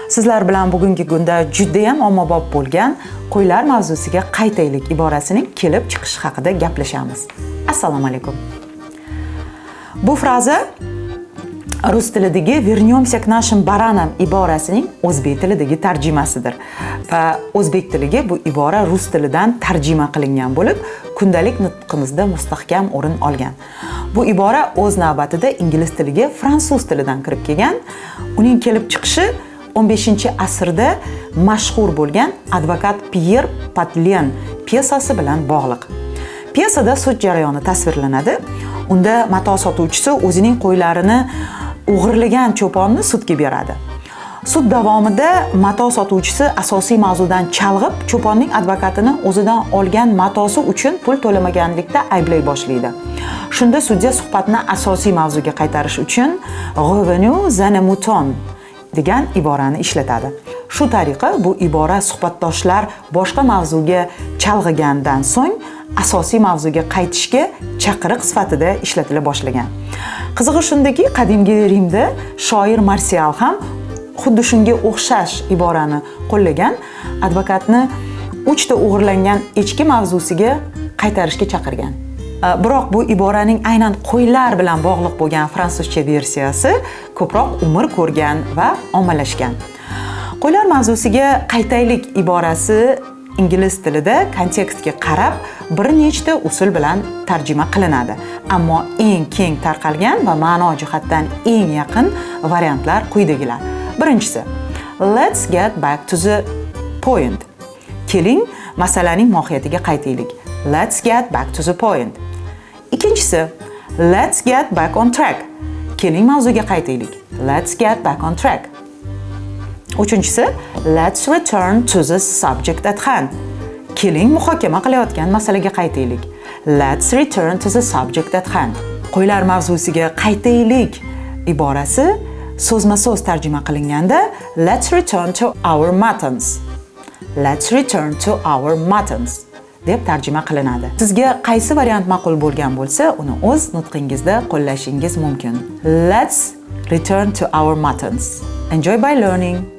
Sizlar bilan bugungi kunda juda ham ommabop bo'lgan qo'ylar mavzusiga qaytaylik iborasining kelib chiqishi haqida gaplashamiz. Assalomu alaykum. Bu fraza rus tilidagi "Вернемся к нашим баранам" iborasining o'zbek tilidagi tarjimasidir. Va o'zbek tiliga bu ibora rus tilidan tarjima qilingan bo'lib, kundalik nutqimizda mustahkam o'rin olgan. Bu ibora o'z navbatida ingliz tiliga fransuz tilidan kirib kelgan. Uning kelib chiqishi 15-asrda mashhur bo'lgan advokat Pyer Patlen piyesasi bilan bog'liq. Piyesada sud jarayoni tasvirlanadi. Unda mato sotuvchisi o'zining qo'ylarini o'g'irlagan cho'ponni sudga beradi. Sud davomida mato sotuvchisi asosiy mavzudan chalg'ib, cho'ponning advokatini o'zidan olgan matosi uchun pul to'lamaganlikda ayblay boshlaydi. Shunda sudya suhbatni asosiy mavzuga qaytarish uchun "revenu zane mouton" degan iborani ishlatadi. Shu tariqa bu ibora suhbatdoshlar boshqa mavzuga chalg'igandan so'ng asosiy mavzuga qaytishga chaqiriq sifatida ishlatila boshlagan. Qizig'i shundaki, qadimgi Rimda shoir Marsial ham xuddi shunga o'xshash iborani qo'llagan, advokatni 3 ta o'g'irlangan echki mavzusiga qaytarishga chaqirgan. Biroq bu iboraning aynan qo'ylar bilan bog'liq bo'lgan fransuzcha versiyasi ko'proq umr ko'rgan va ommalashgan. Qo'ylar mavzusiga qaytaylik iborasi ingliz tilida kontekstga qarab bir nechta usul bilan tarjima qilinadi. Ammo eng keng tarqalgan va ma'no jihatdan eng yaqin variantlar quyidagilar. Birinchisi, let's get back to the point. Keling, masalaning mohiyatiga qaytaylik. Let's get back to the point. Ikkinchisi, let's get back on track. Keling, mavzuga qaytaylik. Let's get back on track. Uchinchisi, let's return to the subject at hand. Keling, muhokama qilayotgan masalaga qaytaylik. Let's return to the subject at hand. Qo'ylar mavzusiga qaytaylik iborasi so'zma-so'z tarjima qilinganda let's return to our muttons. Let's return to our muttons deb tarjima qilinadi. Sizga qaysi variant ma'qul bo'lgan bo'lsa, uni o'z nutqingizda qo'llashingiz mumkin. Let's return to our muttons. Enjoy by learning.